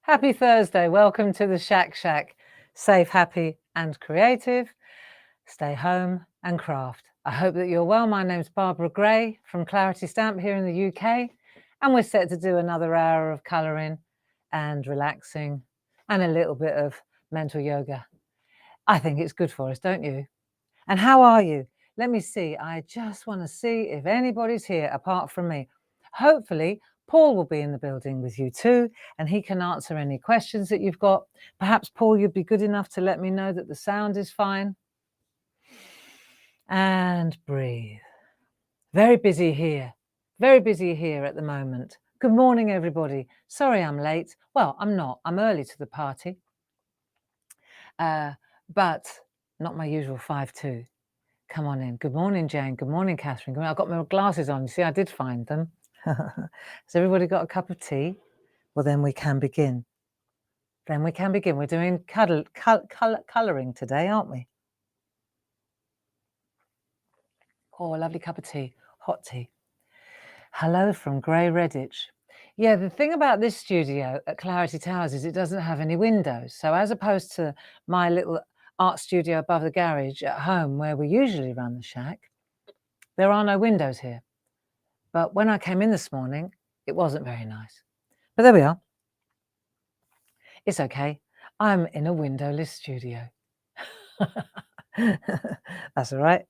Happy Thursday. Welcome to the SHAC Shack. Safe, happy and creative. Stay home and craft. I hope that you're well. My name's Barbara Gray from Clarity Stamp here in the UK. And we're set to do another hour of colouring and relaxing and a little bit of mental yoga. I think it's good for us, don't you? And how are you? Let me see. I just want to see if anybody's here apart from me. Hopefully, Paul will be in the building with you too, and he can answer any questions that you've got. Perhaps, Paul, you'd be good enough to let me know that the sound is fine. And breathe. Very busy here. Very busy here at the moment. Good morning, everybody. Sorry I'm late. Well, I'm not. I'm early to the party. But not my usual 5-2. Come on in. Good morning, Jane. Good morning, Catherine. I've got my glasses on. You see, I did find them. Has everybody got a cup of tea? Well, then we can begin. We're doing colouring today, aren't we? Oh, a lovely cup of tea. Hot tea. Hello from Grey Redditch. Yeah, the thing about this studio at Clarity Towers is it doesn't have any windows. So as opposed to my little art studio above the garage at home where we usually run the shack, there are no windows here. But when I came in this morning, it wasn't very nice. But there we are. It's okay. I'm in a windowless studio. That's all right.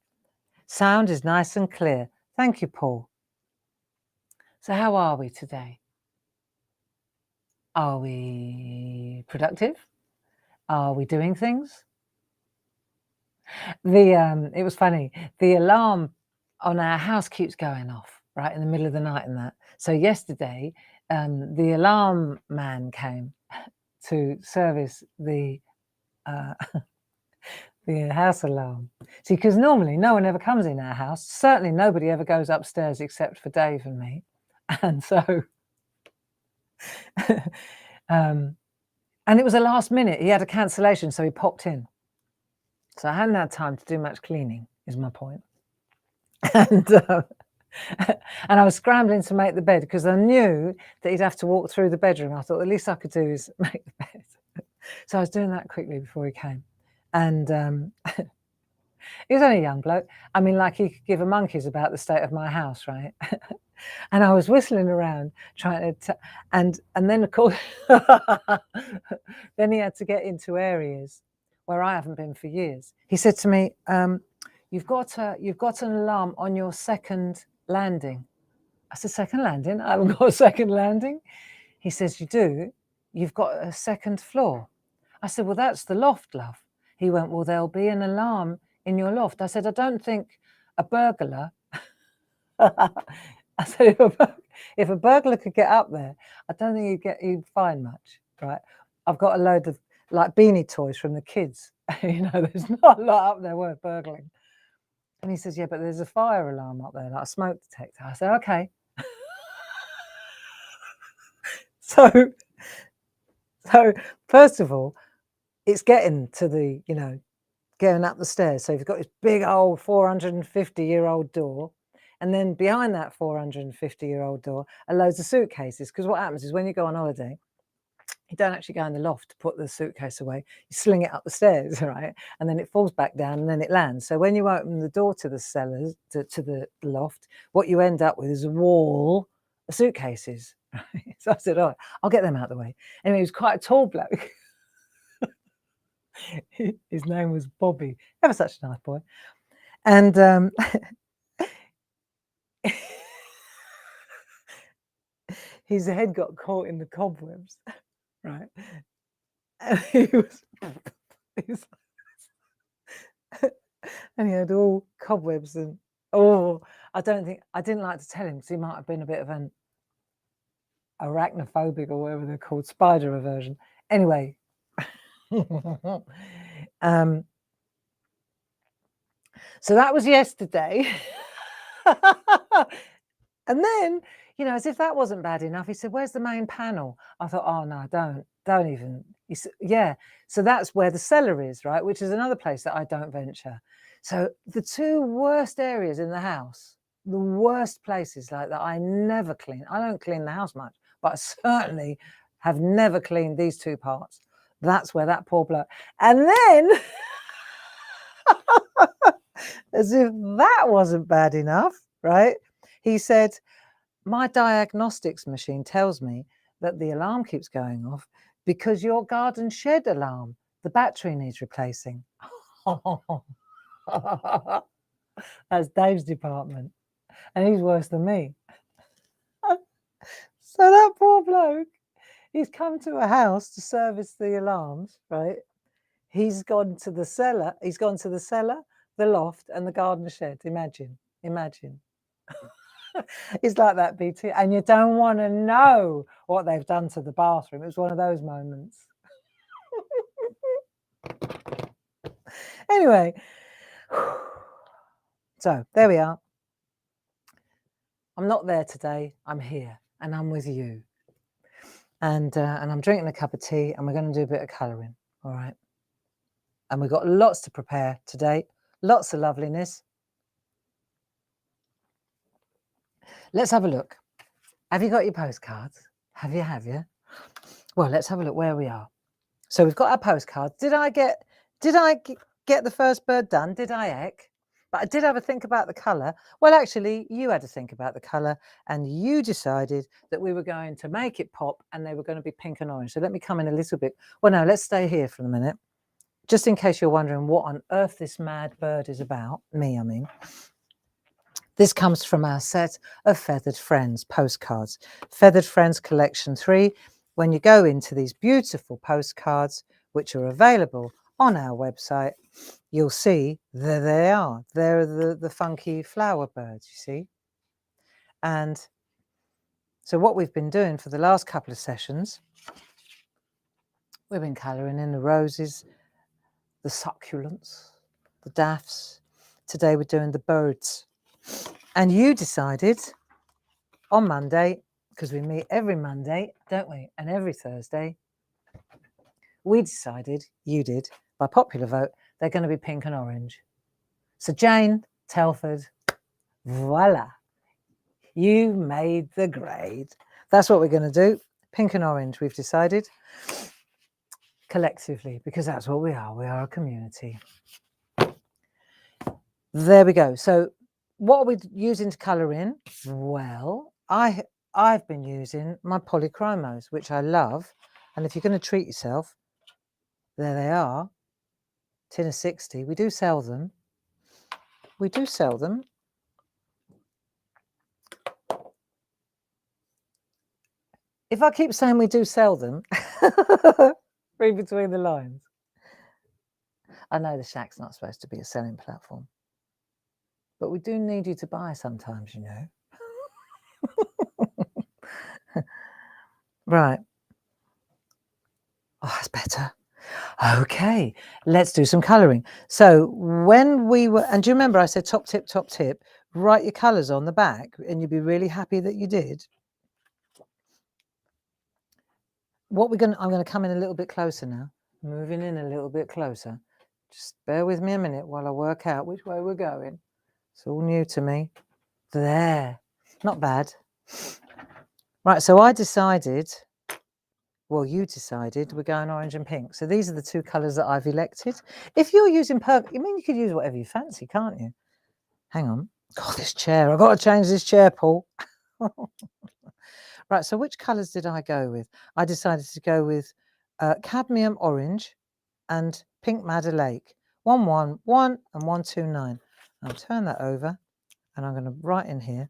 Sound is nice and clear. Thank you, Paul. So how are we today? Are we productive? Are we doing things? It was funny. The alarm on our house keeps going off right in the middle of the night and that. So yesterday, the alarm man came to service the the house alarm. See, because normally no one ever comes in our house. Certainly nobody ever goes upstairs except for Dave and me. And so, and it was a last minute. He had a cancellation, so he popped in. So I hadn't had time to do much cleaning, is my point. And I was scrambling to make the bed because I knew that he'd have to walk through the bedroom. I thought the least I could do is make the bed. So I was doing that quickly before he came. And he was only a young bloke. I mean, like he could give a monkeys about the state of my house, right? And I was whistling around trying to, and then of course, then he had to get into areas where I haven't been for years. He said to me, you've got an alarm on your second landing. I said, second landing? I haven't got a second landing. He says, you do? You've got a second floor. I said, well, that's the loft, love. He went, well, there'll be an alarm in your loft. I said, I don't think a burglar, I said, if a burglar could get up there, I don't think he'd find much, right? I've got a load of like beanie toys from the kids. You know, there's not a lot up there worth burgling. And he says, yeah, but there's a fire alarm up there, like a smoke detector. I said, okay. So first of all, it's getting to the, going up the stairs. So you've got this big old 450-year-old door. And then behind that 450-year-old door are loads of suitcases. Because what happens is when you go on holiday, you don't actually go in the loft to put the suitcase away. You sling it up the stairs, right? And then it falls back down and then it lands. So when you open the door to the cellars, to the loft, what you end up with is a wall of suitcases. Right? So I said, all right, I'll get them out of the way. Anyway, he was quite a tall bloke. His name was Bobby. Ever such a nice boy. And his head got caught in the cobwebs, right? And and he had all cobwebs and I didn't like to tell him because he might have been a bit of an arachnophobic or whatever they're called, spider aversion. Anyway, so that was yesterday. And then, as if that wasn't bad enough, he said, where's the main panel? I thought, oh no, don't even. He said, yeah. So that's where the cellar is, right? Which is another place that I don't venture. So the two worst areas in the house, the worst places like that, I never clean. I don't clean the house much, but I certainly have never cleaned these two parts. That's where that poor bloke. And then, as if that wasn't bad enough, right? He said, my diagnostics machine tells me that the alarm keeps going off because your garden shed alarm, the battery needs replacing. That's Dave's department. And he's worse than me. So that poor bloke, he's come to a house to service the alarms, right? He's gone to the cellar, the loft, and the garden shed. Imagine. It's like that, BT. And you don't want to know what they've done to the bathroom. It was one of those moments. Anyway, so there we are. I'm not there today. I'm here and I'm with you. And I'm drinking a cup of tea and we're going to do a bit of colouring. All right. And we've got lots to prepare today. Lots of loveliness. Let's have a look. Have you got your postcards? Have you? Well, let's have a look where we are. So we've got our postcards. Did I get the first bird done? Did I heck? But I did have a think about the colour. Well, actually, you had to think about the colour and you decided that we were going to make it pop and they were going to be pink and orange. So let me come in a little bit. Well, no, let's stay here for a minute. Just in case you're wondering what on earth this mad bird is about. Me, I mean. This comes from our set of Feathered Friends postcards. Feathered Friends Collection 3. When you go into these beautiful postcards, which are available on our website, you'll see there they are. They're the funky flower birds, you see. And so what we've been doing for the last couple of sessions, we've been colouring in the roses, the succulents, the daffs. Today we're doing the birds. And you decided on Monday, because we meet every Monday, don't we? And every Thursday, we decided, you did, by popular vote, they're going to be pink and orange. So Jane Telford, voila, you made the grade. That's what we're going to do. Pink and orange, we've decided, collectively, because that's what we are. We are a community. There we go. So what are we using to colour in? Well, I've been using my polychromos, which I love. And if you're going to treat yourself, there they are. Tin of 60. We do sell them. If I keep saying we do sell them, read between the lines. I know the Shack's not supposed to be a selling platform, but we do need you to buy sometimes, you know. Right. Oh, that's better. Okay, let's do some colouring. So when we were, and do you remember I said top tip, write your colours on the back and you'd be really happy that you did. I'm going to come in a little bit closer now. Moving in a little bit closer. Just bear with me a minute while I work out which way we're going. It's all new to me. There, not bad. Right, so I decided, well, you decided we're going orange and pink. So these are the two colours that I've elected. If you're using purple, you mean you could use whatever you fancy, can't you? Hang on. God, this chair. I've got to change this chair, Paul. Right, so which colours did I go with? I decided to go with cadmium orange and pink Madder Lake. 111 and 129. I'll turn that over and I'm going to write in here,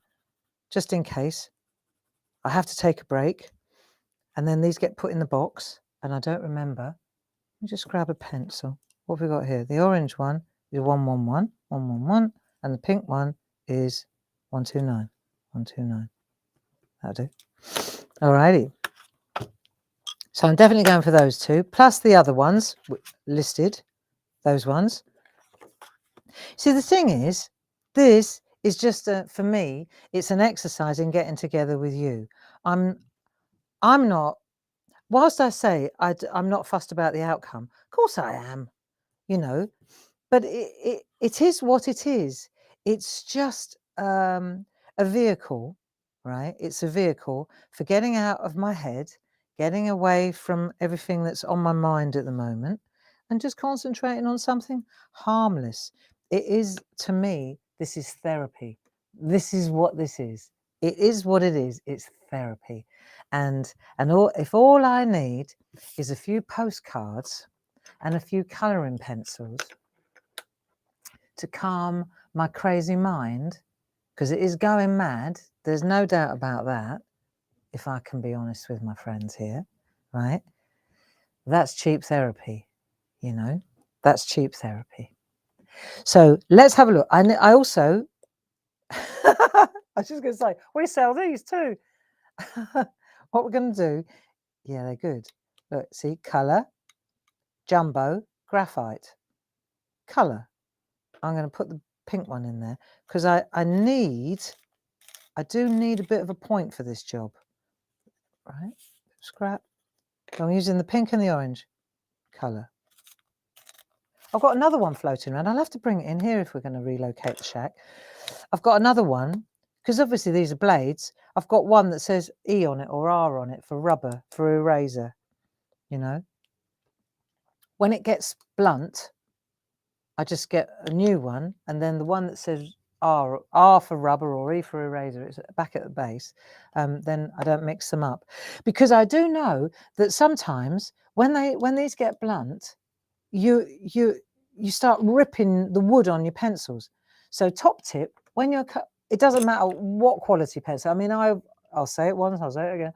just in case I have to take a break. And then these get put in the box and I don't remember. Let me just grab a pencil. What have we got here? The orange one is 111, 111, and the pink one is 129, 129. That'll do. Alrighty. So I'm definitely going for those two, plus the other ones listed, those ones. See, the thing is, this is just, for me, it's an exercise in getting together with you. I'm not, whilst I say I'm not fussed about the outcome, of course I am, you know, but it is what it is. It's just a vehicle, right? It's a vehicle for getting out of my head, getting away from everything that's on my mind at the moment and just concentrating on something harmless. It is, to me, this is therapy. This is what this is. It is what it is. It's therapy. And if all I need is a few postcards and a few colouring pencils to calm my crazy mind, because it is going mad, there's no doubt about that, if I can be honest with my friends here, right? That's cheap therapy, you know, that's cheap therapy. So let's have a look. I also, I was just going to say, we sell these too. What we're going to do, yeah, they're good. Look, see, colour, jumbo, graphite, colour. I'm going to put the pink one in there because I do need a bit of a point for this job, right? Scrap. So I'm using the pink and the orange colour. I've got another one floating around. I'll have to bring it in here if we're going to relocate the shack. I've got another one, because obviously these are blades. I've got one that says E on it or R on it for rubber, for eraser, you know. When it gets blunt, I just get a new one, and then the one that says R for rubber or E for eraser, it's back at the base, then I don't mix them up. Because I do know that sometimes when these get blunt, you start ripping the wood on your pencils. So top tip, when you're it doesn't matter what quality pencil. I mean, I'll say it once, I'll say it again.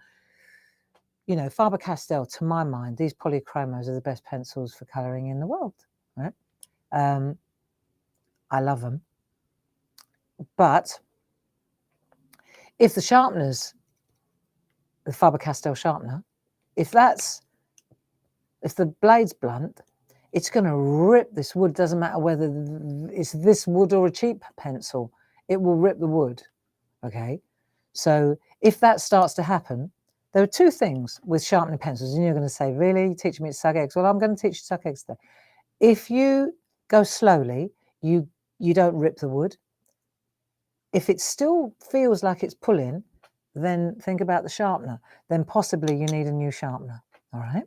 You know, Faber-Castell, to my mind, these polychromos are the best pencils for colouring in the world, right? I love them. But if the sharpeners, the Faber-Castell sharpener, if the blade's blunt, it's going to rip this wood. Doesn't matter whether it's this wood or a cheap pencil, it will rip the wood, okay? So if that starts to happen, there are two things with sharpening pencils, and you're going to say, really, you're teaching me to suck eggs? Well, I'm going to teach you to suck eggs today. If you go slowly, you don't rip the wood. If it still feels like it's pulling, then think about the sharpener. Then possibly you need a new sharpener, all right?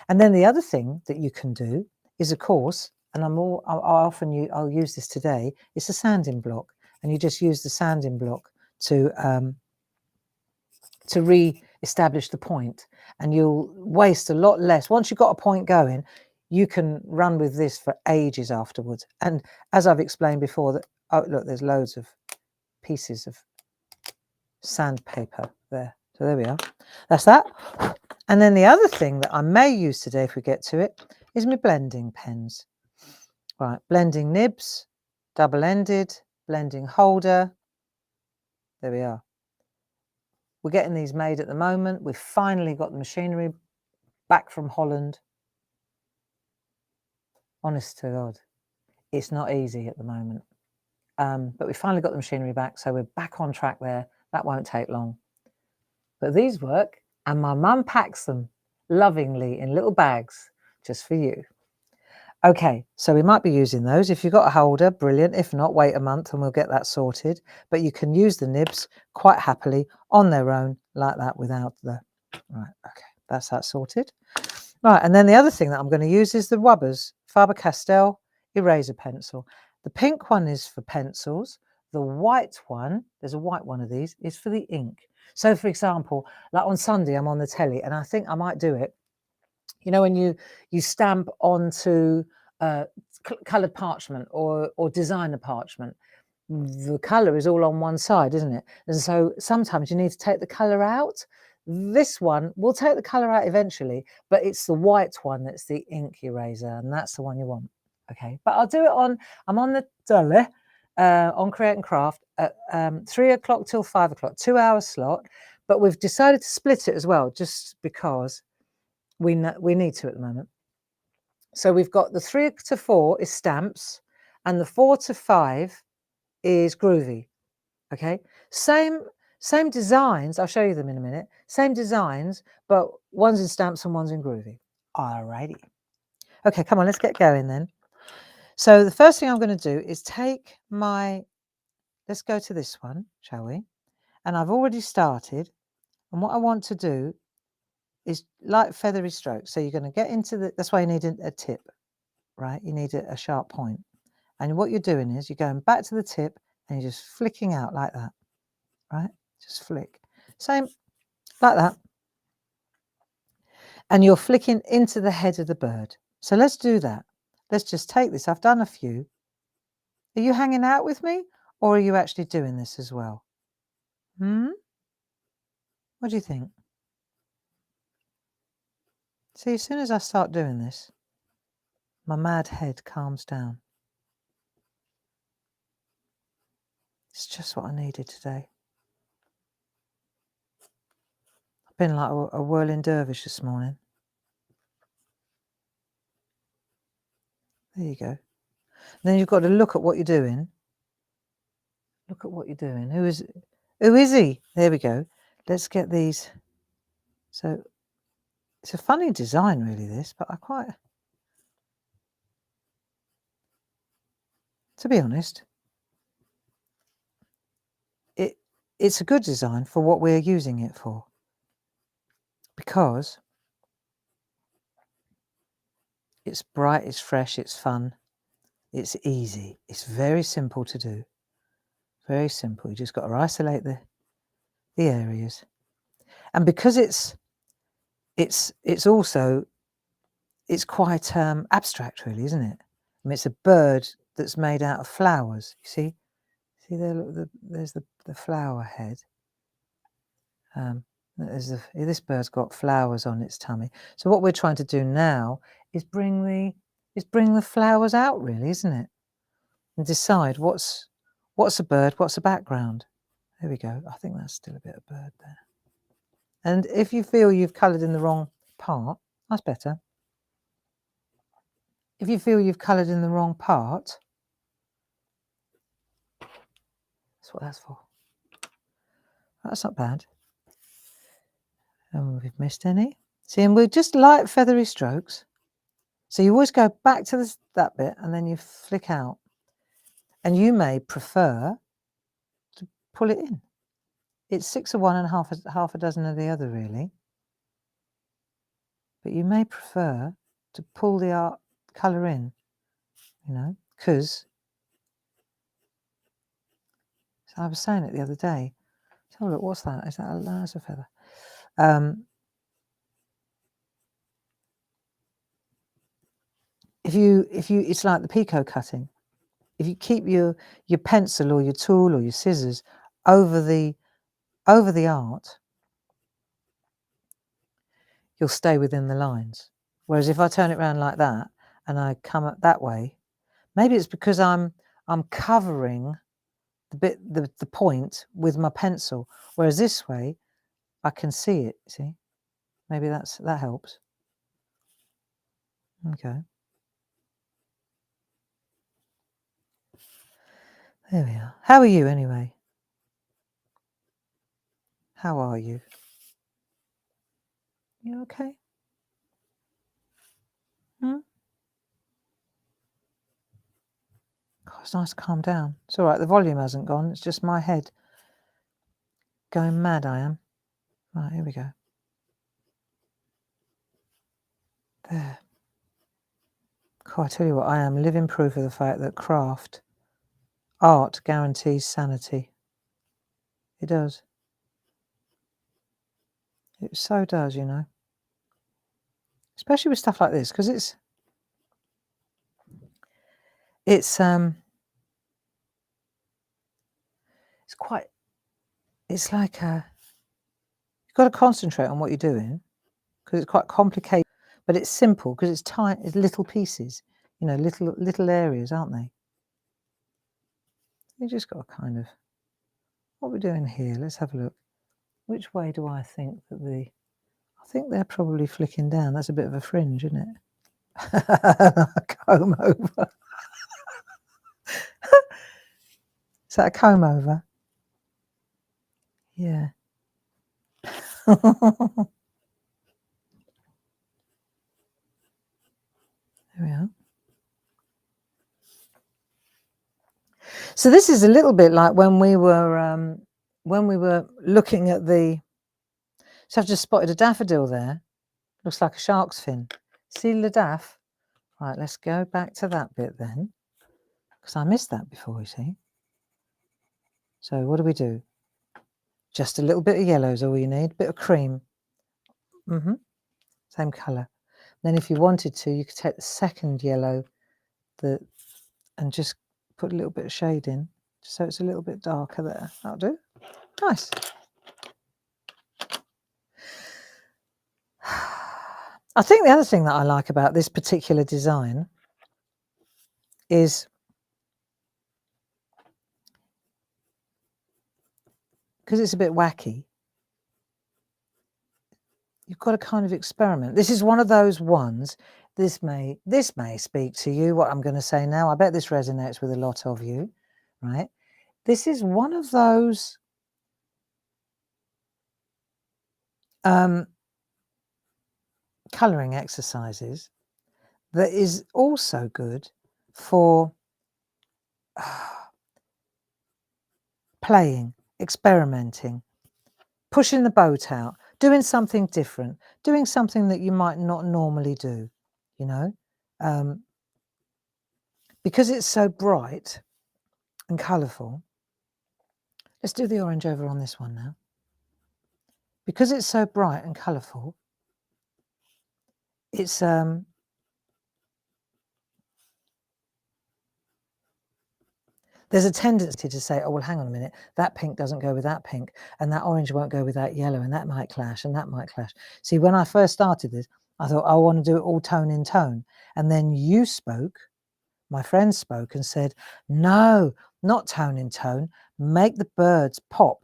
And then the other thing that you can do is, of course, and I'll use this today, it's a sanding block. And you just use the sanding block to re-establish the point. And you'll waste a lot less. Once you've got a point going, you can run with this for ages afterwards. And as I've explained before, that, oh, look, there's loads of pieces of sandpaper there. So there we are. That's that. And then the other thing that I may use today, if we get to it, is my blending pens. Right, blending nibs, double-ended, blending holder. There we are. We're getting these made at the moment. We've finally got the machinery back from Holland. Honest to God, it's not easy at the moment. But we finally got the machinery back, so we're back on track there. That won't take long. But these work, and my mum packs them lovingly in little bags just for you. Okay, so we might be using those. If you've got a holder, brilliant. If not, wait a month and we'll get that sorted. But you can use the nibs quite happily on their own like that without the... Right, okay, that's that sorted. Right, and then the other thing that I'm going to use is the Wubbers Faber-Castell eraser pencil. The pink one is for pencils. The white one, there's a white one of these, is for the ink. So, for example, like on Sunday, I'm on the telly, and I think I might do it. You know, when you stamp onto coloured parchment or designer parchment, the colour is all on one side, isn't it? And so sometimes you need to take the colour out. This one will take the colour out eventually, but it's the white one that's the ink eraser, and that's the one you want. Okay, but I'll do it I'm on the telly on Create and Craft at 3 o'clock till 5 o'clock, 2-hour slot. But we've decided to split it as well, just because we need to at the moment. So we've got the 3 to 4 is stamps, and the 4 to 5 is groovy. Okay, same designs. I'll show you them in a minute. Same designs, but one's in stamps and one's in groovy. Alrighty. Okay, come on, let's get going then. So the first thing I'm going to do is take my... Let's go to this one, shall we? And I've already started. And what I want to do is light feathery strokes. So you're going to get into that's why you need a tip, right? You need a sharp point. And what you're doing is you're going back to the tip and you're just flicking out like that, right? Just flick. Same, like that. And you're flicking into the head of the bird. So let's do that. Let's just take this. I've done a few. Are you hanging out with me, or are you actually doing this as well? What do you think? See, as soon as I start doing this, my mad head calms down. It's just what I needed today. I've been like a whirling dervish this morning. There you go. Then you've got to look at what you're doing. Look at what you're doing. Who is he? There we go. Let's get these. So it's a funny design, really, this, but to be honest, it's a good design for what we're using it for, because it's bright, it's fresh, it's fun, it's easy, it's very simple to do. Very simple. You just got to isolate the areas, and because it's also quite abstract, really, isn't it? I mean, it's a bird that's made out of flowers. You see there. Look, there's the flower head. This bird's got flowers on its tummy. So what we're trying to do now is bring the flowers out, really, isn't it? And decide what's a bird, what's a background. There we go. I think that's still a bit of bird there. And if you feel you've coloured in the wrong part, that's better. If you feel you've coloured in the wrong part, that's what that's for. That's not bad. And we've missed any. See, and we're just light feathery strokes. So you always go back to that bit and then you flick out. And you may prefer to pull it in. It's 6 of one and half a dozen of the other, really. But you may prefer to pull the art colour in, because I was saying it the other day. So look, what's that? Is that a feather? If you, it's like the picot cutting. If you keep your pencil or your tool or your scissors over the art, you'll stay within the lines. Whereas if I turn it around like that and I come up that way, maybe it's because I'm covering the point with my pencil. Whereas this way, I can see it. See, maybe that helps. Okay. There we are. How are you anyway? How are you? You okay? God, it's nice to calm down. It's all right. The volume hasn't gone. It's just my head going mad. I am. Right, here we go. There. God, I tell you what, I am living proof of the fact that art guarantees sanity. It does. It so does, especially with stuff like this, because it's like you've got to concentrate on what you're doing, because it's quite complicated, but it's simple because it's tiny, it's little pieces, little areas, aren't they? You just got to kind of, what we're doing here, let's have a look. Which way do I think that I think they're probably flicking down. That's a bit of a fringe, isn't it? Comb over. Is that a comb over? Yeah. There we are. So this is a little bit like when we were looking at so I've just spotted a daffodil there. Looks like a shark's fin. See le daff? Right, let's go back to that bit then, because I missed that before, you see. So what do? Just a little bit of yellow is all you need, bit of cream. Same colour. Then if you wanted to, you could take the second yellow and just put a little bit of shade in, so it's a little bit darker there. That'll do. Nice. I think the other thing that I like about this particular design is because it's a bit wacky, you've got to kind of experiment. This is one of those ones, this may speak to you, what I'm going to say now. I bet this resonates with a lot of you, right? This is one of those colouring exercises that is also good for playing, experimenting, pushing the boat out, doing something different, doing something that you might not normally do, you know, because it's so bright and colourful. Let's do the orange over on this one now. Because it's so bright and colourful, it's there's a tendency to say, oh, well, hang on a minute, that pink doesn't go with that pink, and that orange won't go with that yellow, and that might clash, and that might clash. See, when I first started this, I thought, I want to do it all tone in tone. And then you spoke, my friend spoke and said, no, not tone in tone, make the birds pop,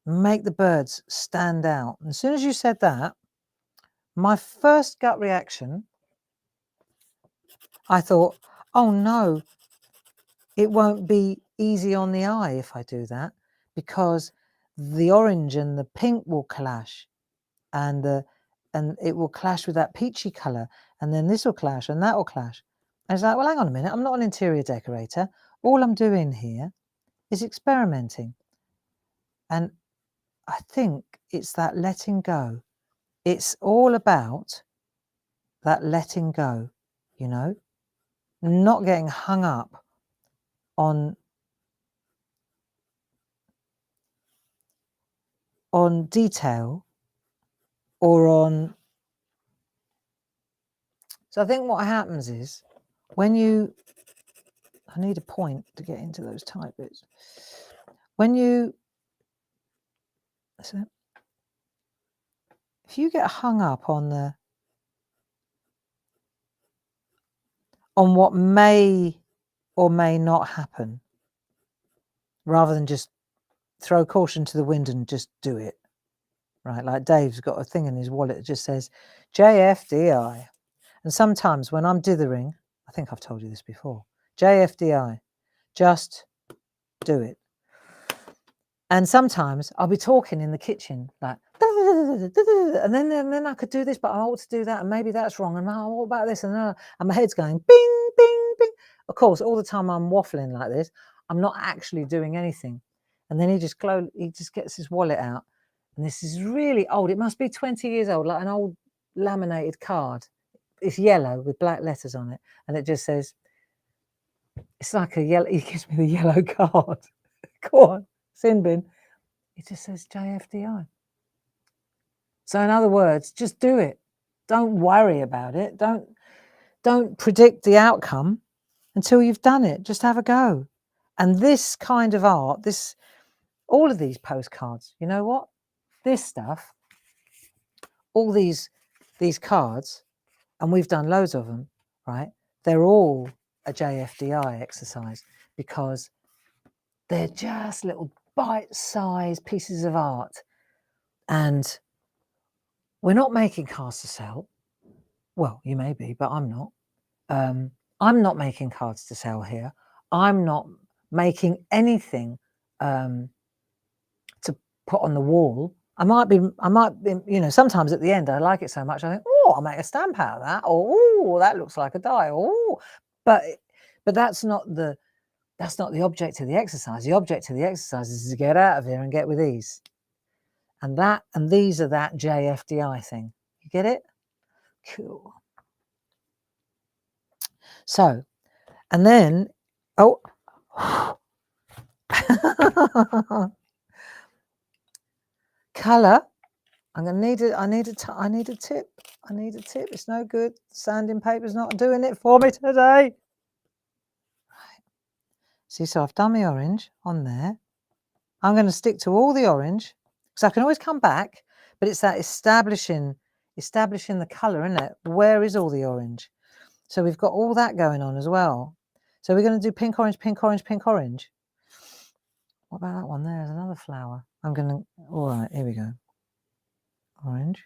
make the birds stand out. And as soon as you said that, my first gut reaction, I thought, oh no, it won't be easy on the eye if I do that, because the orange and the pink will clash, and it will clash with that peachy colour, and then this will clash and that will clash. And it's like, well, hang on a minute, I'm not an interior decorator. All I'm doing here is experimenting. And I think it's that letting go. It's all about that letting go, you know, not getting hung up on detail or on. So I think what happens is when you, I need a point to get into those tight bits. When you, if you get hung up on what may or may not happen, rather than just throw caution to the wind and just do it, right? Like Dave's got a thing in his wallet that just says JFDI. And sometimes when I'm dithering, I think I've told you this before, JFDI, just do it. And sometimes I'll be talking in the kitchen like, and then I could do this, but I ought to do that, and maybe that's wrong, and what about this, and my head's going bing, bing, bing. Of course, all the time I'm waffling like this, I'm not actually doing anything. And then he just gets his wallet out, and this is really old. It must be 20 years old, like an old laminated card. It's yellow with black letters on it, and it just says, it's like a yellow. He gives me the yellow card. Go on, sin bin. It just says JFDI. So in other words, just do it. Don't worry about it. Don't predict the outcome until you've done it. Just have a go. And this kind of art, all of these postcards, you know what? This stuff, all these cards, and we've done loads of them, right? They're all a JFDI exercise because they're just little bite-sized pieces of art. And we're not making cards to sell. Well, you may be, but I'm not. I'm not making cards to sell here. I'm not making anything to put on the wall. I might be, you know, sometimes at the end I like it so much I think, oh, I'll make a stamp out of that, or oh, that looks like a die, oh, but that's not the object of the exercise. The object of the exercise is to get out of here and get with ease. And these are that JFDI thing. You get it? Cool. So, and then, oh, colour. I'm gonna need it. I need a tip. I need a tip. It's no good. Sanding paper's not doing it for me today. Right. See, so I've done my orange on there. I'm going to stick to all the orange because I can always come back, but it's that establishing the colour, isn't it? Where is all the orange? So we've got all that going on as well. So we're going to do pink, orange, pink, orange, pink, orange. What about that one? There's another flower. I'm going to, all right, here we go. Orange.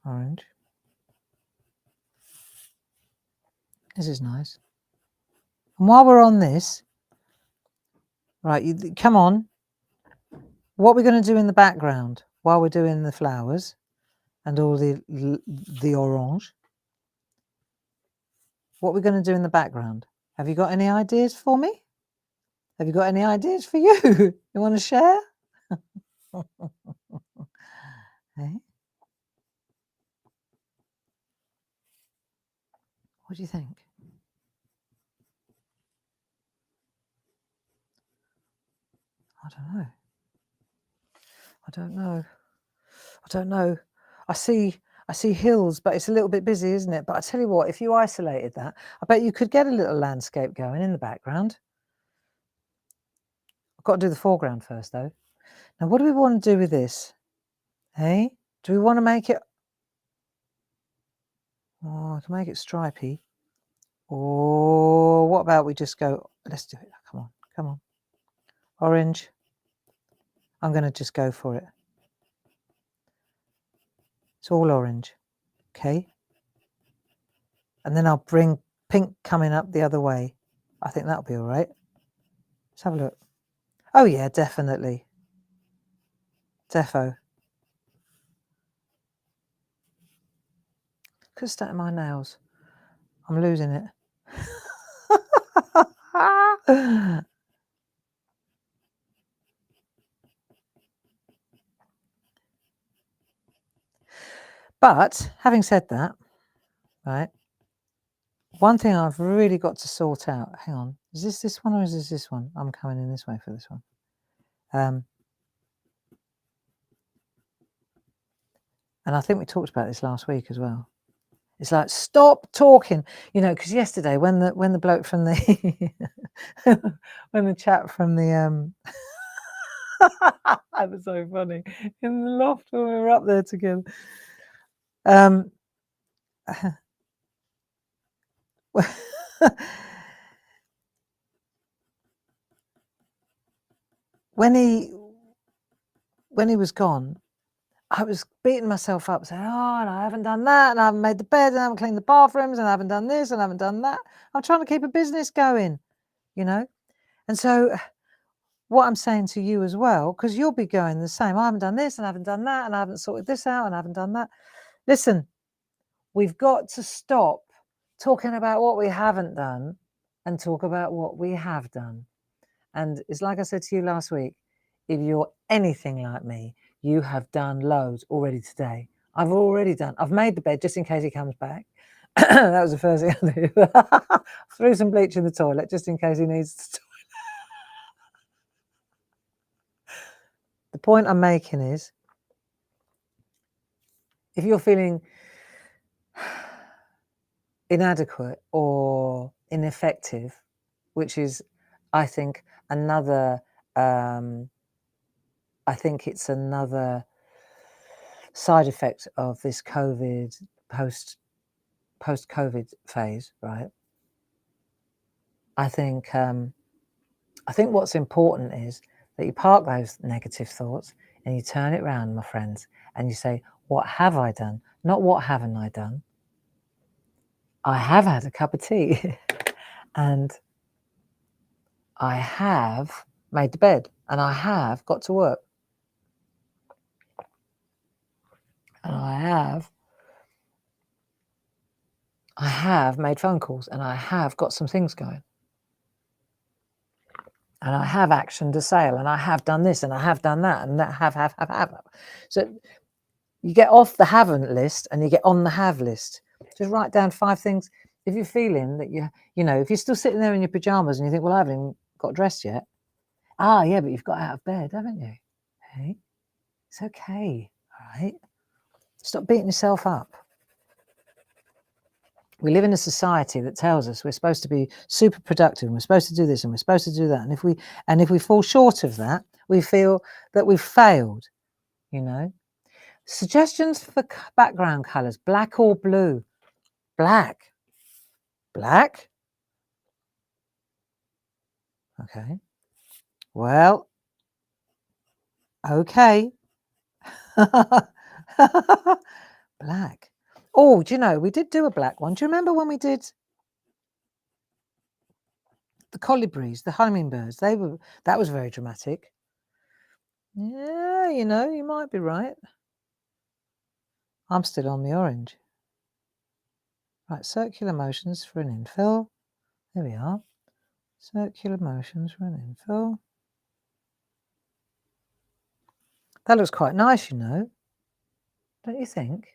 Orange. This is nice. And while we're on this, right, come on. What we're going to do in the background while we're doing the flowers and all the orange, what we're going to do in the background. Have you got any ideas for me? Have you got any ideas for you? You want to share? Hey? What do you think? I don't know. I see hills, but it's a little bit busy, isn't it? But I tell you what, if you isolated that, I bet you could get a little landscape going in the background. I've got to do the foreground first, though. Now, what do we want to do with this? Hey? Do we want to make it... Oh, I can make it stripy. Or what about we just go... Let's do it. Come on. Orange. I'm going to just go for it. It's all orange. Okay. And then I'll bring pink coming up the other way. I think that'll be all right. Let's have a look. Oh yeah, definitely. Defo. Could start in my nails. I'm losing it. But having said that, right, one thing I've really got to sort out. Hang on, is this one or is this one? I'm coming in this way for this one. And I think we talked about this last week as well. It's like, stop talking, you know, because yesterday when the bloke from the when the chap from the that was so funny in the loft when we were up there together. when he was gone, I was beating myself up saying, oh, and I haven't done that, and I haven't made the bed, and I haven't cleaned the bathrooms, and I haven't done this, and I haven't done that. I'm trying to keep a business going, you know. And so what I'm saying to you as well, because you'll be going the same, I haven't done this, and I haven't done that, and I haven't sorted this out, and I haven't done that. Listen, we've got to stop talking about what we haven't done and talk about what we have done. And it's like I said to you last week, if you're anything like me, you have done loads already today. I've made the bed just in case he comes back. That was the first thing I did. Threw some bleach in the toilet just in case he needs to. The point I'm making is, if you're feeling inadequate or ineffective, which is, I think, another side effect of this COVID post-COVID phase, right? I think what's important is that you park those negative thoughts and you turn it around, my friends, and you say, what have I done? Not what haven't I done? I have had a cup of tea and I have made the bed and I have got to work and I have made phone calls and I have got some things going. And I have actioned a sale and I have done this and I have done that and that have. So You get off the haven't list and you get on the have list. Just write down 5 things. If you're feeling that you know, if you're still sitting there in your pajamas and you think, well, I haven't even got dressed yet. Ah, yeah, but you've got out of bed, haven't you? Hey, it's okay. All right. Stop beating yourself up. We live in a society that tells us we're supposed to be super productive and we're supposed to do this and we're supposed to do that. And if we fall short of that, we feel that we've failed, you know. Suggestions for background colours, black or blue? Black. Black? Okay. Well, okay. Black. Oh, do you know, we did do a black one. Do you remember when we did the colibris, the hummingbirds? That was very dramatic. Yeah, you know, you might be right. I'm still on the orange. Right, circular motions for an infill. There we are. Circular motions for an infill. That looks quite nice, you know. Don't you think?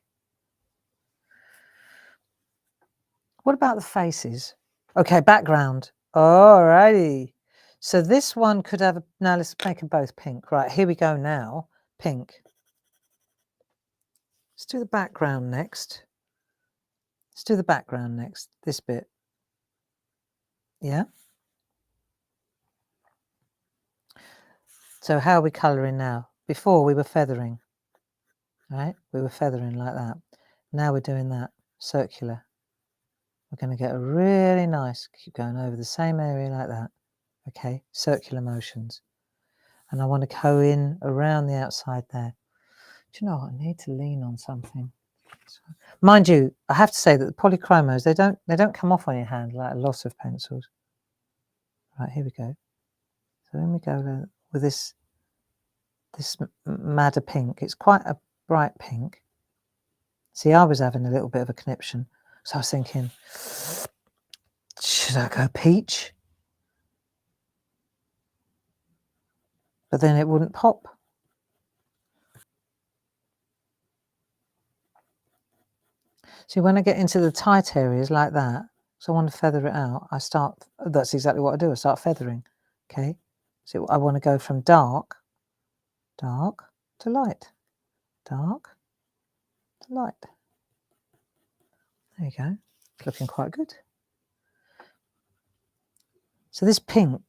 What about the faces? Okay, background. Alrighty. So this one could have now let's make them both pink. Right, here we go now. Pink. Let's do the background next. Let's do the background next. This bit. Yeah. So how are we colouring now? Before we were feathering. Right? We were feathering like that. Now we're doing that. Circular. We're going to get a really nice, keep going over the same area like that. Okay, circular motions. And I want to go in around the outside there. Do you know what? I need to lean on something. Mind you, I have to say that the polychromos, they don't come off on your hand like a lot of pencils. Right, here we go. So then we go with this madder pink. It's quite a bright pink. See, I was having a little bit of a conniption. So I was thinking, should I go peach? But then it wouldn't pop. See, when I get into the tight areas like that, so I want to feather it out, that's exactly what I do, I start feathering, okay? So I want to go from dark to light, dark to light. There you go, it's looking quite good. So this pink,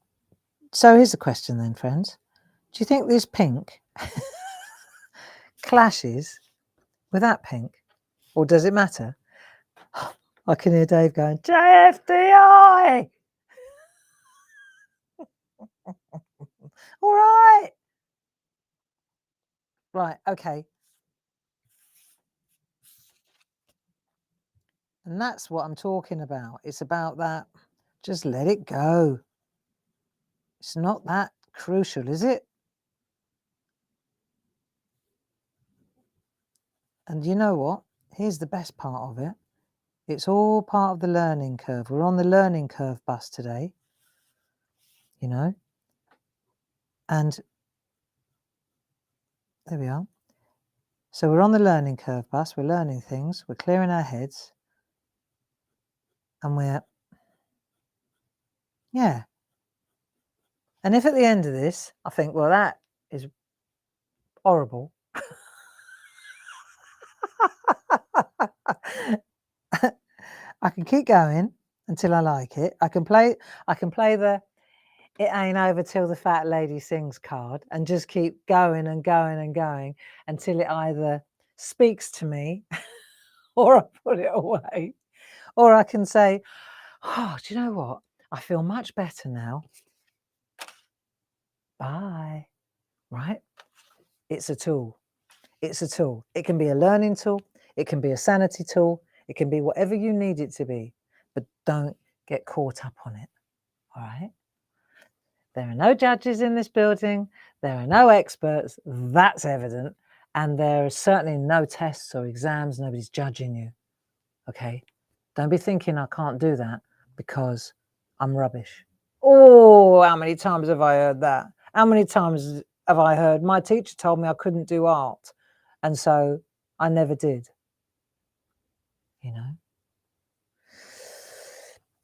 so here's the question then, friends. Do you think this pink clashes with that pink? Or does it matter? I can hear Dave going, JFDI! All right. Right, okay. And that's what I'm talking about. It's about that. Just let it go. It's not that crucial, is it? And you know what? Here's the best part of it. It's all part of the learning curve. We're on the learning curve bus today, you know? And there we are. So we're on the learning curve bus. We're learning things. We're clearing our heads. And yeah. And if at the end of this, I think, well, that is horrible. I can keep going until I like it. I can play the "It ain't over till the fat lady sings" card and just keep going and going and going until it either speaks to me or I put it away. Or I can say, oh, do you know what? I feel much better now. Bye. Right? It's a tool. It's a tool. It can be a learning tool. It can be a sanity tool. It can be whatever you need it to be. But don't get caught up on it. All right? There are no judges in this building. There are no experts. That's evident. And there are certainly no tests or exams. Nobody's judging you. Okay? Don't be thinking I can't do that because I'm rubbish. Oh, how many times have I heard that? How many times have I heard my teacher told me I couldn't do art? And so I never did. You know.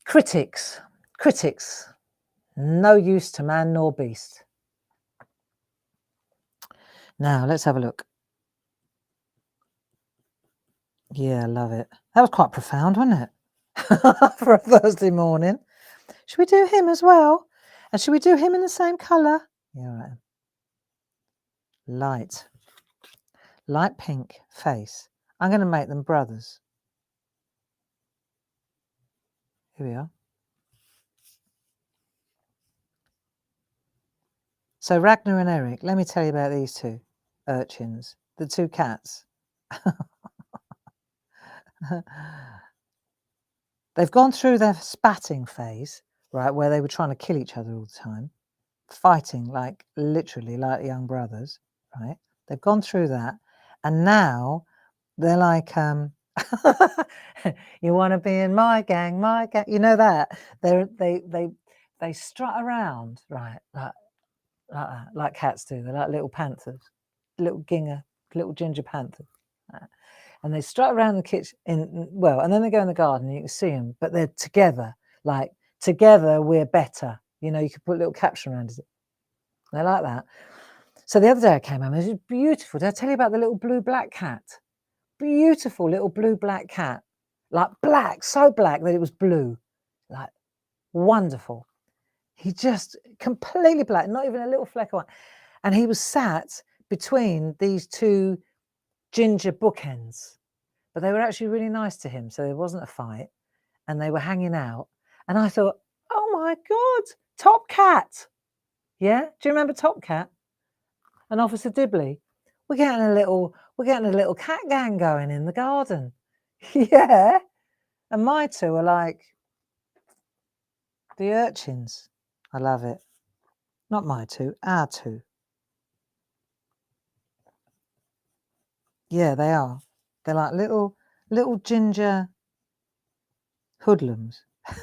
Critics. No use to man nor beast. Now, let's have a look. Yeah, I love it. That was quite profound, wasn't it? For a Thursday morning. Should we do him as well? And should we do him in the same colour? Yeah, right. Light pink face. I'm going to make them brothers. Here we are. So Ragnar and Eric, let me tell you about these two urchins, the two cats. They've gone through their spatting phase, right, where they were trying to kill each other all the time, fighting like literally like young brothers, right? They've gone through that, and now they're like, you want to be in my gang, you know that they strut around, right, like that, like cats do. They're like little panthers, little ginger panthers. And they strut around the kitchen, and then they go in the garden, and you can see them, but they're together, like, together we're better. You know, you could put a little caption around it. They're like that. So the other day I came home, it was beautiful. Did I tell you about the little blue-black cat? Beautiful little blue-black cat. Like black, so black that it was blue. Like, wonderful. He just completely black, not even a little fleck of white. And he was sat between these two ginger bookends. But they were actually really nice to him, so there wasn't a fight, and they were hanging out. And I thought, oh my God, Top Cat. Yeah, do you remember Top Cat and Officer Dibley? We're getting a little cat gang going in the garden. Yeah, and my two are like the urchins. I love it. Not my two, our two. Yeah, they are. They're like little ginger hoodlums. It's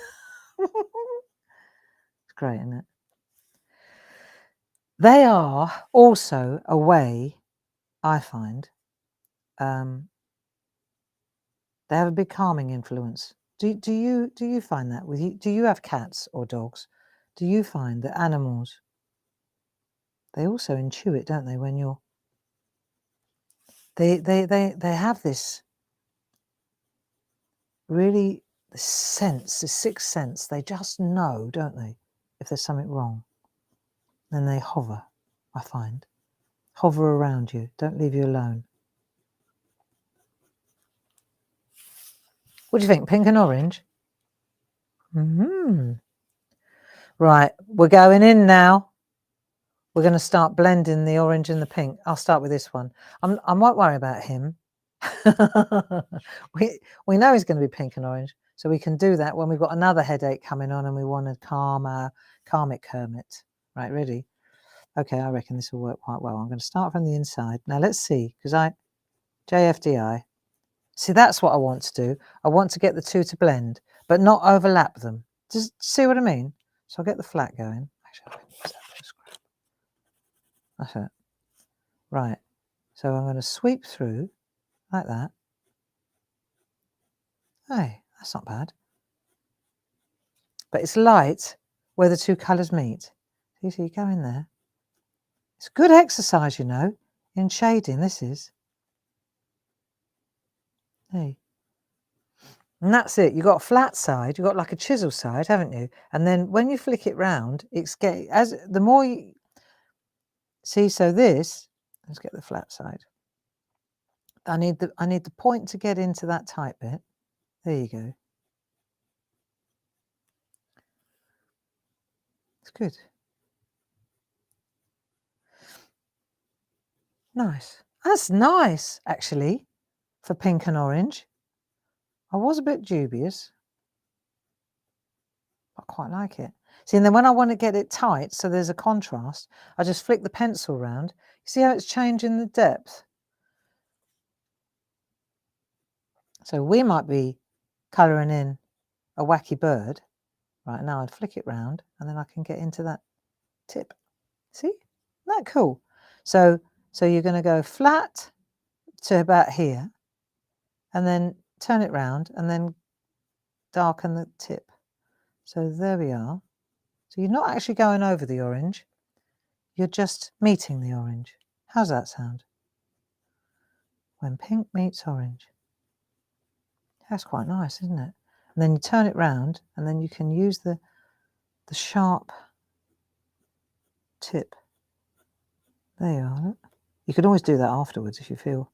great, isn't it? They are also a way, I find, they have a big calming influence. Do you find that with you? Do you have cats or dogs? Do you find that animals, they also intuit, don't they? When you're, they have this really sense, this sixth sense. They just know, don't they, if there's something wrong. Then they hover, I find. Hover around you, don't leave you alone. What do you think, pink and orange? Right, we're going in now. We're going to start blending the orange and the pink. I'll start with this one. I might worry about him. we know he's going to be pink and orange, so we can do that when we've got another headache coming on and we want to calm our karmic hermit. Right, ready? Okay, I reckon this will work quite well. I'm going to start from the inside. Now let's see, because JFDI. See, that's what I want to do. I want to get the two to blend, but not overlap them. Just see what I mean? So I'll get the flat going. Actually, I'll use that for a scrap. That's it. Right. So I'm going to sweep through like that. Hey, that's not bad. But it's light where the two colours meet. See, you go in there. It's good exercise, you know, in shading, this is. Hey. And that's it. You've got a flat side, you've got like a chisel side, haven't you? And then when you flick it round, the more you see, so this, let's get the flat side. I need the point to get into that tight bit. There you go. It's good. Nice. That's nice, actually, for pink and orange. I was a bit dubious. I quite like it. See, and then when I want to get it tight, so there's a contrast, I just flick the pencil round. You see how it's changing the depth? So we might be colouring in a wacky bird. Right, now I'd flick it round and then I can get into that tip. See? Isn't that cool? So you're going to go flat to about here, and then turn it round and then darken the tip. So there we are. So you're not actually going over the orange, you're just meeting the orange. How's that sound? When pink meets orange. That's quite nice, isn't it? And then you turn it round and then you can use the sharp tip. There you are. Look. You could always do that afterwards if you feel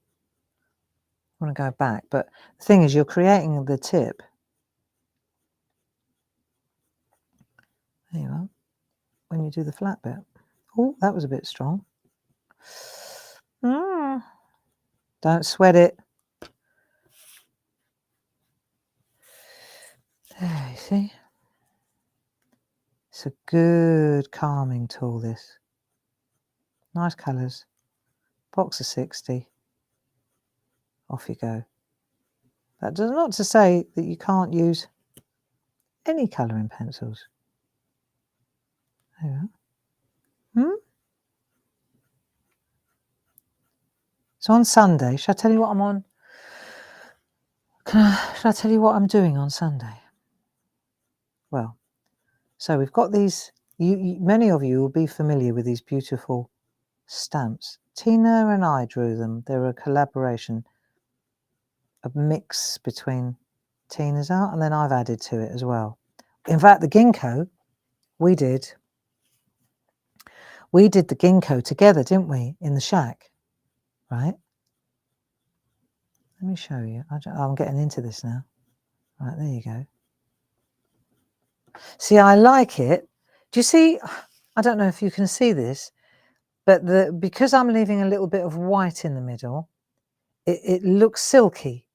you want to go back. But the thing is, you're creating the tip. There you are. When you do the flat bit. Oh, that was a bit strong. Don't sweat it. There, you see? It's a good calming tool, this. Nice colours. Box of 60. Off you go. That does not to say that you can't use any colouring pencils. There you are. So on Sunday, shall I tell you what I'm on? Shall I tell you what I'm doing on Sunday? Well, so we've got these, many of you will be familiar with these beautiful stamps. Tina and I drew them. They're a collaboration, a mix between Tina's art and then I've added to it as well. In fact, the ginkgo, we did the ginkgo together, didn't we, in the shack, right? Let me show you. I'm getting into this now. Right, there you go. See, I like it. Do you see? I don't know if you can see this, but because I'm leaving a little bit of white in the middle, it looks silky.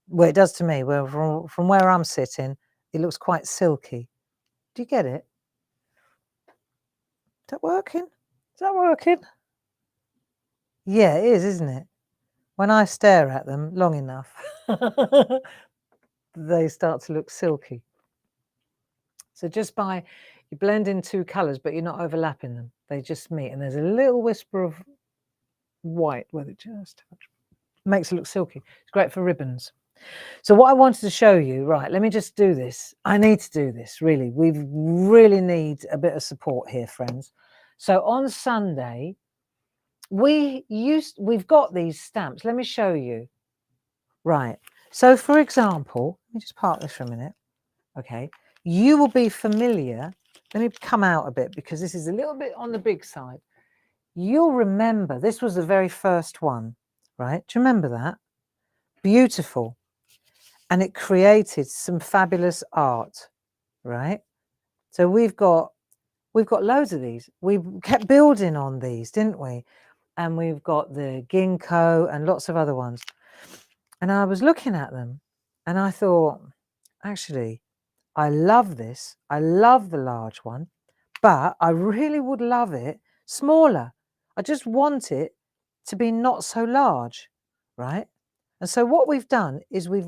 Well, it does to me. Where from where I'm sitting, it looks quite silky. Do you get it? Is that working? Is that working? Yeah, it is, isn't it? When I stare at them long enough, they start to look silky. So just by you blend in two colours, but you're not overlapping them. They just meet, and there's a little whisper of white where it just makes it look silky. It's great for ribbons. So what I wanted to show you, right, let me just do this. I need to do this, really. We really need a bit of support here, friends. So on Sunday, we've got these stamps. Let me show you. Right. So for example, let me just park this for a minute. Okay. You will be familiar. Let me come out a bit because this is a little bit on the big side. You'll remember this was the very first one, right? Do you remember that? Beautiful. And it created some fabulous art, right? So we've got loads of these. We kept building on these, didn't we? And we've got the ginkgo and lots of other ones. And I was looking at them and I thought, actually, I love this. I love the large one, but I really would love it smaller. I just want it to be not so large, right? And so what we've done is we've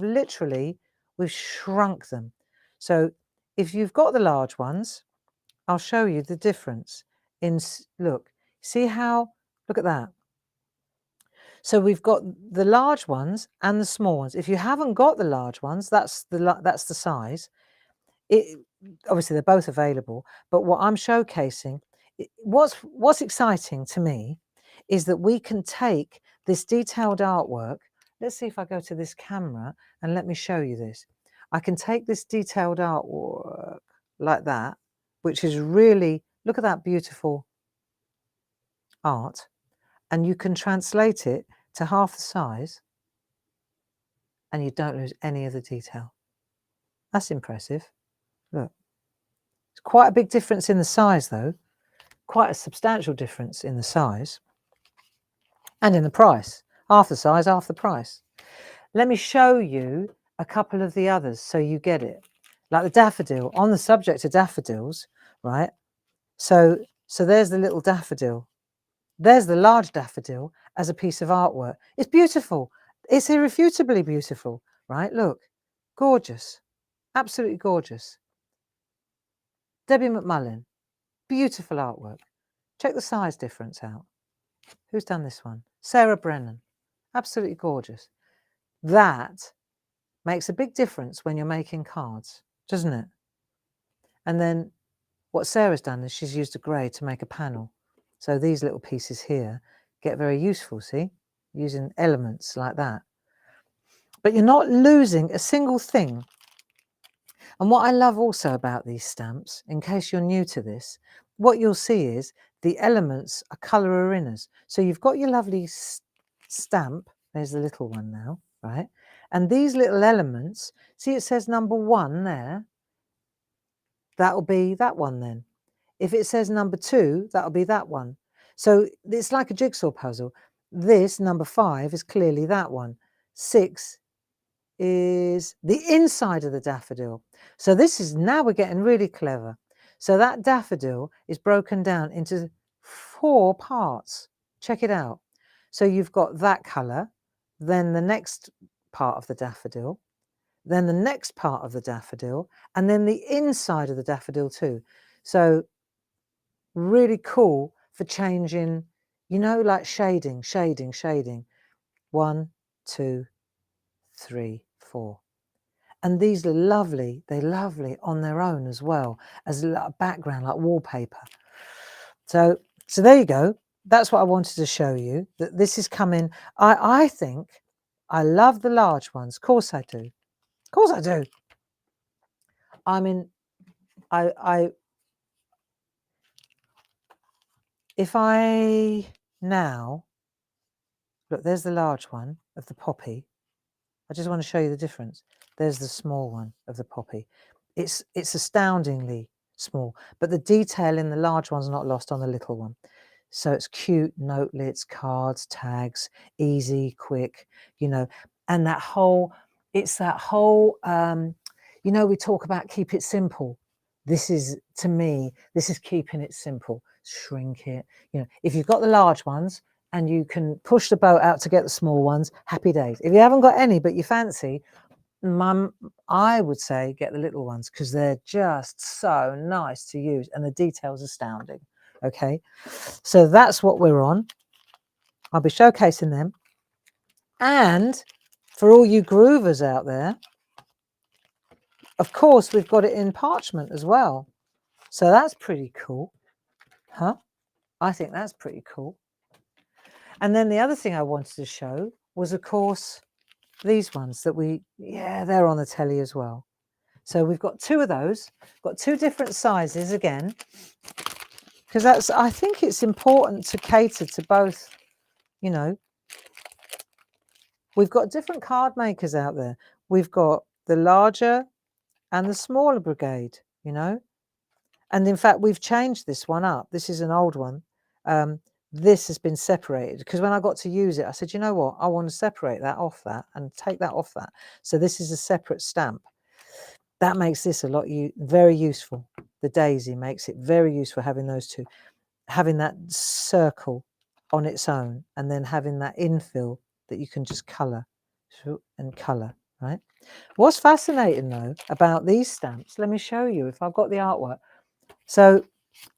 shrunk them. So if you've got the large ones, I'll show you the difference look at that. So we've got the large ones and the small ones. If you haven't got the large ones, that's the size. Obviously they're both available, but what I'm showcasing, what's exciting to me is that we can take this detailed artwork. Let's see if I go to this camera and let me show you this. I can take this detailed artwork like that, which is really, look at that beautiful art, and you can translate it to half the size and you don't lose any of the detail. That's impressive. Look. It's quite a big difference in the size though, quite a substantial difference in the size and in the price. Half the size, half the price. Let me show you a couple of the others so you get it. Like the daffodil, on the subject of daffodils, right? So there's the little daffodil. There's the large daffodil as a piece of artwork. It's beautiful. It's irrefutably beautiful, right? Look, gorgeous, absolutely gorgeous. Debbie McMullen, beautiful artwork. Check the size difference out. Who's done this one? Sarah Brennan. Absolutely gorgeous. That makes a big difference when you're making cards, doesn't it? And then what Sarah's done is she's used a grey to make a panel. So these little pieces here get very useful, see? Using elements like that. But you're not losing a single thing. And what I love also about these stamps, in case you're new to this, what you'll see is the elements are colour inners. So you've got your lovely stamp, there's the little one now, right? And these little elements, see it says number 1 there, that'll be that one then. If it says number 2, that'll be that one. So it's like a jigsaw puzzle. This, number 5, is clearly that one. 6 is the inside of the daffodil. So this is, now we're getting really clever. So that daffodil is broken down into 4 parts. Check it out. So you've got that colour, then the next part of the daffodil, then the next part of the daffodil, and then the inside of the daffodil too. So really cool for changing, you know, like shading. 1, 2, 3, 4. And these are lovely, they're lovely on their own as well, as a background, like wallpaper. So there you go. That's what I wanted to show you, that this is coming. I think I love the large ones. Of course I do. Of course I do. I mean, if I now, look, there's the large one of the poppy. I just want to show you the difference. There's the small one of the poppy. It's astoundingly small, but the detail in the large one's not lost on the little one. So it's cute notelets, cards, tags, easy, quick, you know, and that whole, it's that whole, you know, we talk about keep it simple. This is, to me, this is keeping it simple. Shrink it. You know, if you've got the large ones and you can push the boat out to get the small ones, happy days. If you haven't got any but you fancy, I would say get the little ones because they're just so nice to use and the detail's astounding. Okay, so that's what we're on. I'll be showcasing them. And for all you groovers out there, of course, we've got it in parchment as well. So that's pretty cool. Huh? I think that's pretty cool. And then the other thing I wanted to show was, of course, these ones that they're on the telly as well. So we've got 2 of those, got 2 different sizes again, because I think it's important to cater to both, you know. We've got different card makers out there. We've got the larger and the smaller brigade, you know. And in fact, we've changed this one up. This is an old one. This has been separated because when I got to use it, I said, you know what? I want to separate that off that and take that off that. So this is a separate stamp. That makes this a lot very useful. The daisy makes it very useful having those 2. Having that circle on its own and then having that infill that you can just colour and colour, right? What's fascinating though about these stamps, let me show you if I've got the artwork. So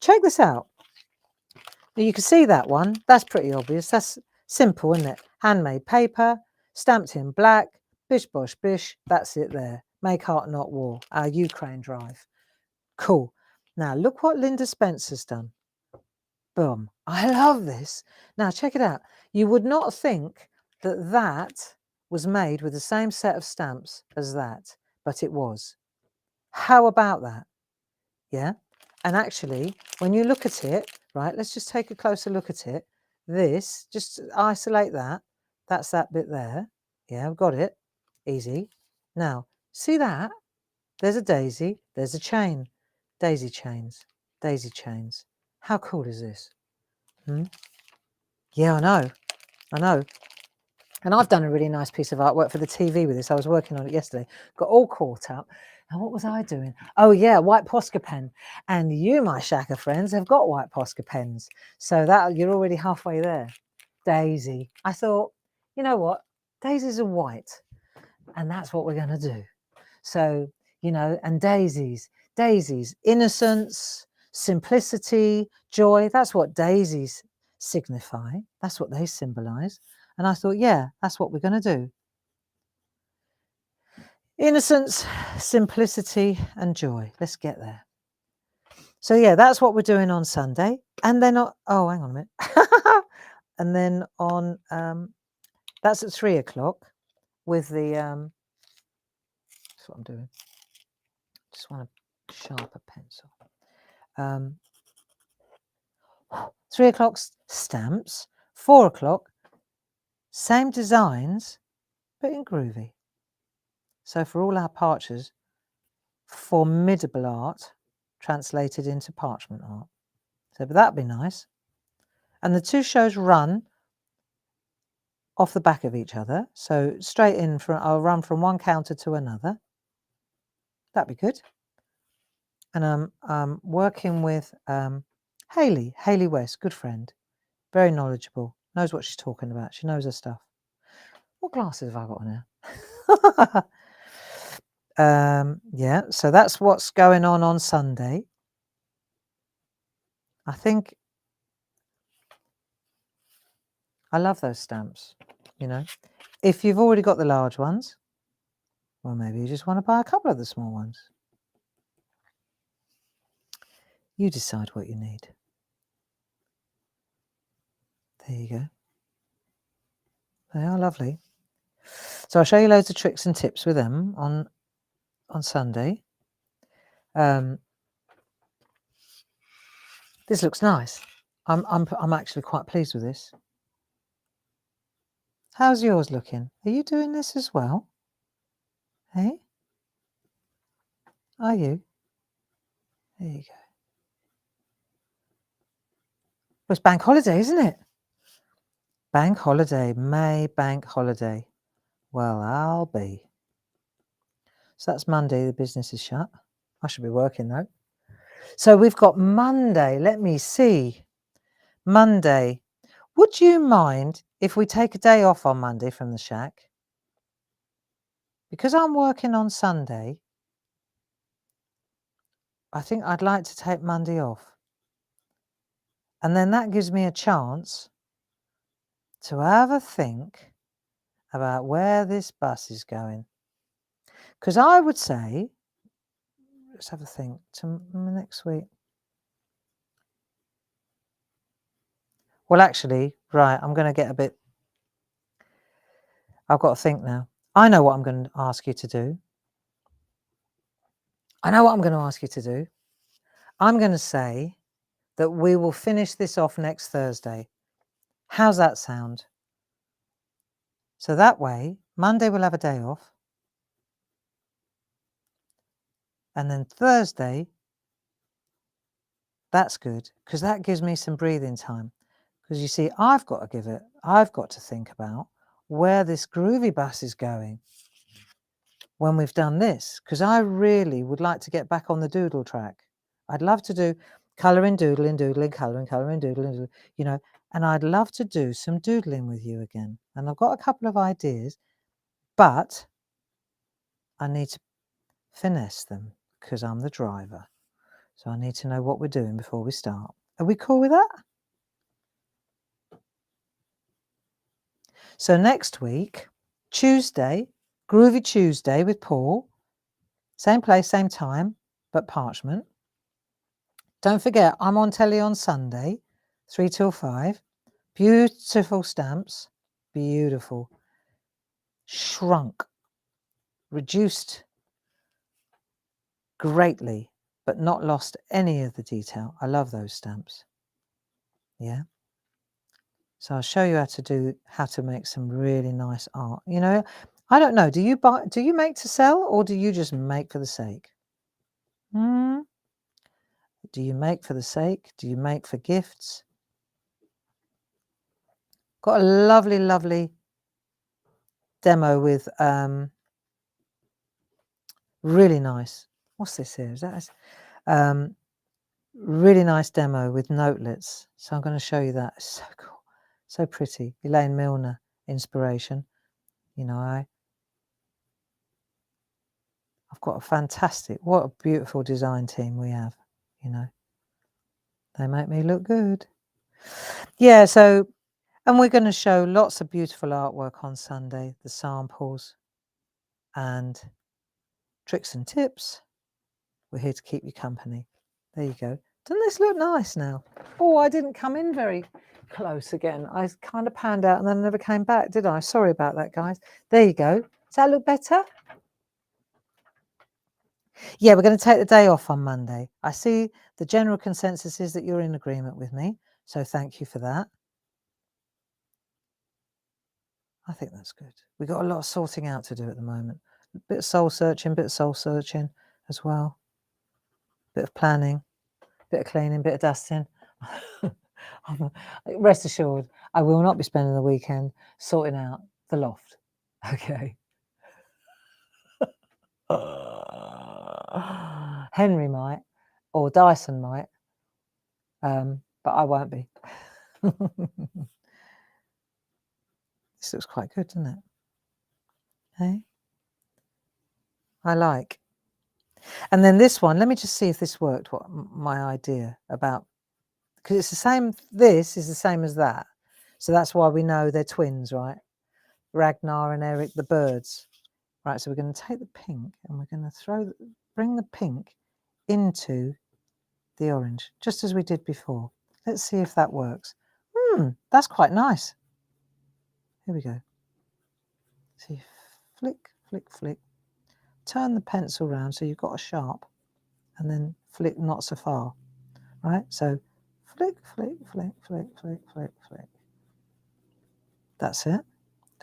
check this out. Now you can see that one, that's pretty obvious. That's simple, isn't it? Handmade paper, stamped in black, bish bosh bish, that's it there. Make art not war, our Ukraine drive. Cool. Now look what Linda Spencer's done. Boom. I love this. Now check it out. You would not think that that was made with the same set of stamps as that, but it was. How about that? Yeah. And actually, when you look at it, right, let's just take a closer look at it. This, just isolate that. That's that bit there. Yeah, I've got it. Easy. Now, see that? There's a daisy. There's a chain. Daisy chains. Daisy chains. How cool is this? Yeah, I know. And I've done a really nice piece of artwork for the TV with this. I was working on it yesterday, got all caught up. And what was I doing? Oh yeah, white Posca pen. And you, my Shacker friends, have got white Posca pens. So that you're already halfway there. Daisy. I thought, you know what? Daisies are white. And that's what we're going to do. So, you know, and daisies, innocence, simplicity, joy. That's what daisies signify. That's what they symbolize. And I thought, yeah, that's what we're going to do. Innocence, simplicity, and joy. Let's get there. So yeah, that's what we're doing on Sunday. And then, hang on a minute. And then on, that's at 3 o'clock with the, that's what I'm doing. Just want a sharper pencil. 3 o'clock stamps, 4 o'clock, same designs, but in groovy. So for all our parchers, formidable art translated into parchment art. So, but that'd be nice. And the two shows run off the back of each other. So straight in from, I'll run from one counter to another. That'd be good. And I'm working with Hayley West, good friend, very knowledgeable, knows what she's talking about. She knows her stuff. What glasses have I got on here? Yeah, so that's what's going on Sunday. I think I love those stamps, you know. If you've already got the large ones, well, maybe you just want to buy a couple of the small ones. You decide what you need. There you go. They are lovely. So I'll show you loads of tricks and tips with them on Sunday. This looks nice. I'm actually quite pleased with this. How's yours looking? Are you doing this as well? Hey? Are you? There you go. Well, it's bank holiday, isn't it? Bank holiday, May bank holiday. Well, I'll be. So that's Monday, the business is shut. I should be working though. So we've got Monday. Let me see. Monday. Would you mind if we take a day off on Monday from the shack? Because I'm working on Sunday, I think I'd like to take Monday off. And then that gives me a chance to have a think about where this bus is going. Because I would say, let's have a think, to next week. Well, actually, right, I'm going to get a bit, I've got to think now. I know what I'm going to ask you to do. I'm going to say that we will finish this off next Thursday. How's that sound? So that way, Monday we'll have a day off. And then Thursday, that's good, because that gives me some breathing time. Because you see, I've got to think about where this groovy bus is going when we've done this, because I really would like to get back on the doodle track. I'd love to do colouring, doodling, colouring, doodling, you know, and I'd love to do some doodling with you again. And I've got a couple of ideas, but I need to finesse them because I'm the driver. So I need to know what we're doing before we start. Are we cool with that? So next week, Tuesday, Groovy Tuesday with Paul. Same place, same time, but parchment. Don't forget, I'm on telly on Sunday, 3 till 5. Beautiful stamps. Beautiful. Shrunk. Reduced greatly, but not lost any of the detail. I love those stamps. Yeah. So I'll show you how to make some really nice art. You know, I don't know. Do you make to sell, or do you just make for the sake? Do you make for the sake? Do you make for gifts? Got a lovely, lovely demo with really nice. What's this here? Is that really nice demo with notelets? So I'm going to show you that. It's so cool, so pretty. Elaine Milner inspiration. You know, I've got what a beautiful design team we have. You know, they make me look good. Yeah. So And we're going to show lots of beautiful artwork on Sunday, the samples and tricks and tips. We're here to keep you company. There you go. Doesn't this look nice now? Oh, I didn't come in very close again. I kind of panned out and then I never came back, did I? Sorry about that, guys. There you go. Does that look better? Yeah, we're going to take the day off on Monday. I see the general consensus is that you're in agreement with me. So thank you for that. I think that's good. We've got a lot of sorting out to do at the moment. A bit of soul searching as well. Bit of planning, bit of cleaning, bit of dusting. Rest assured, I will not be spending the weekend sorting out the loft. Okay. Henry might, or Dyson might, but I won't be. This looks quite good, doesn't it? Hey, I like. And then this one, let me just see if this worked. What my idea about, because it's the same. This is the same as that, so that's why we know they're twins, right? Ragnar and Eric, the birds. Right, so we're going to take the pink and we're going to bring the pink into the orange, just as we did before. Let's see if that works. That's quite nice. Here we go. See, flick, flick, flick. Turn the pencil round so you've got a sharp, and then flick not so far. Right, so flick, flick, flick, flick, flick, flick, flick. That's it.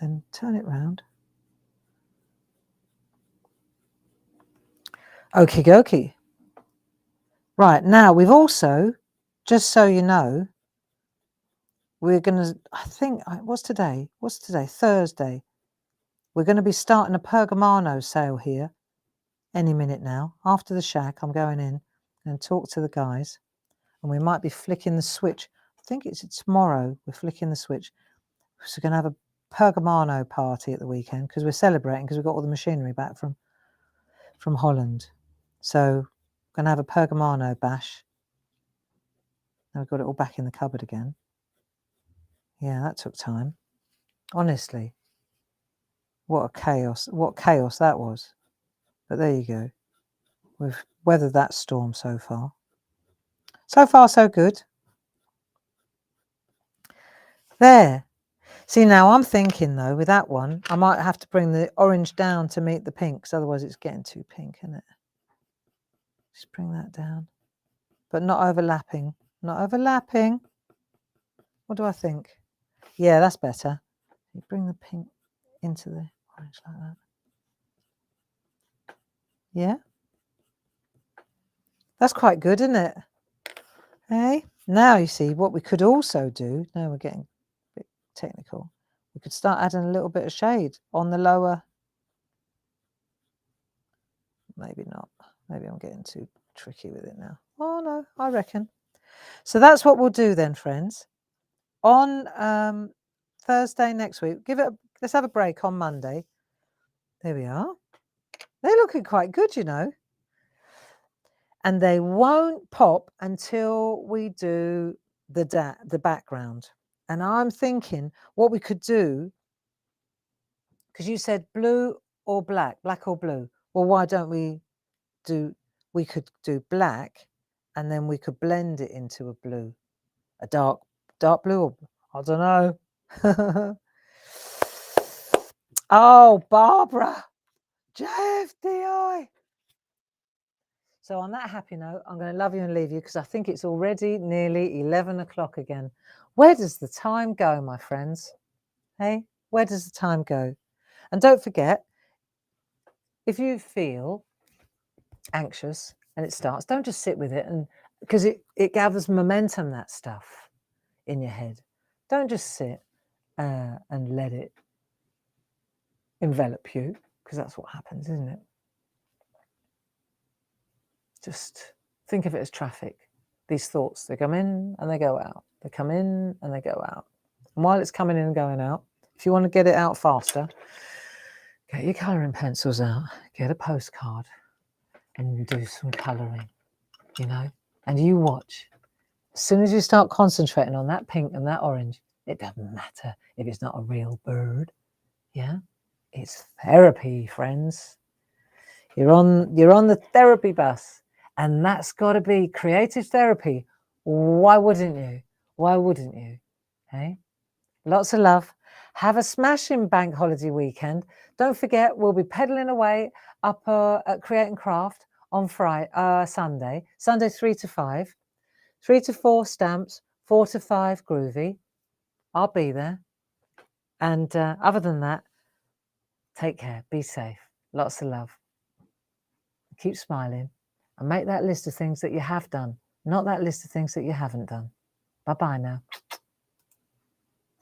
Then turn it round. Okie dokie. Right, now we've also, just so you know, we're going to, I think, what's today? Thursday. We're going to be starting a Pergamano sale here any minute now. After the shack, I'm going in and talk to the guys, and we might be flicking the switch. I think it's tomorrow we're flicking the switch. So we're going to have a Pergamano party at the weekend because we're celebrating because we've got all the machinery back from Holland. So we're going to have a Pergamano bash. Now we've got it all back in the cupboard again. Yeah, that took time. Honestly, what chaos that was. But there you go. We've weathered that storm so far. So far, so good. There. See, now I'm thinking, though, with that one, I might have to bring the orange down to meet the pink, because otherwise it's getting too pink, isn't it? Just bring that down. But not overlapping. Not overlapping. What do I think? Yeah, that's better. You bring the pink into the orange like that. Yeah? That's quite good, isn't it? Hey? Now you see what we could also do. Now we're getting a bit technical. We could start adding a little bit of shade on the lower. Maybe not. Maybe I'm getting too tricky with it now. Oh no, I reckon. So that's what we'll do then, friends. On Thursday next week, let's have a break on Monday. There we are. They're looking quite good, you know. And they won't pop until we do the background. And I'm thinking what we could do, because you said blue or black or blue. Well, why don't we could do black, and then we could blend it into a blue, a dark blue, or I don't know. Oh, Barbara, JFDI. So on that happy note, I'm going to love you and leave you because I think it's already nearly 11 o'clock again. Where does the time go, my friends? Hey, where does the time go? And don't forget, if you feel anxious and it starts, don't just sit with it, and because it gathers momentum, that stuff in your head. Don't just sit and let it envelop you, because that's what happens, isn't it? Just think of it as traffic. These thoughts, they come in and they go out. They come in and they go out. And while it's coming in and going out, if you want to get it out faster, get your colouring pencils out, get a postcard and do some colouring, you know, and you watch. As soon as you start concentrating on that pink and that orange, It doesn't matter if it's not a real bird. Yeah, it's therapy, friends. You're on the therapy bus, and that's got to be creative therapy. Why wouldn't you? Why wouldn't you? Hey, lots of love. Have a smashing bank holiday weekend. Don't forget, we'll be pedaling away up at Create and Craft on Sunday 3 to 5, 3 to 4 stamps, 4 to 5 groovy. I'll be there. And other than that, take care, be safe, lots of love. Keep smiling and make that list of things that you have done, not that list of things that you haven't done. Bye-bye now.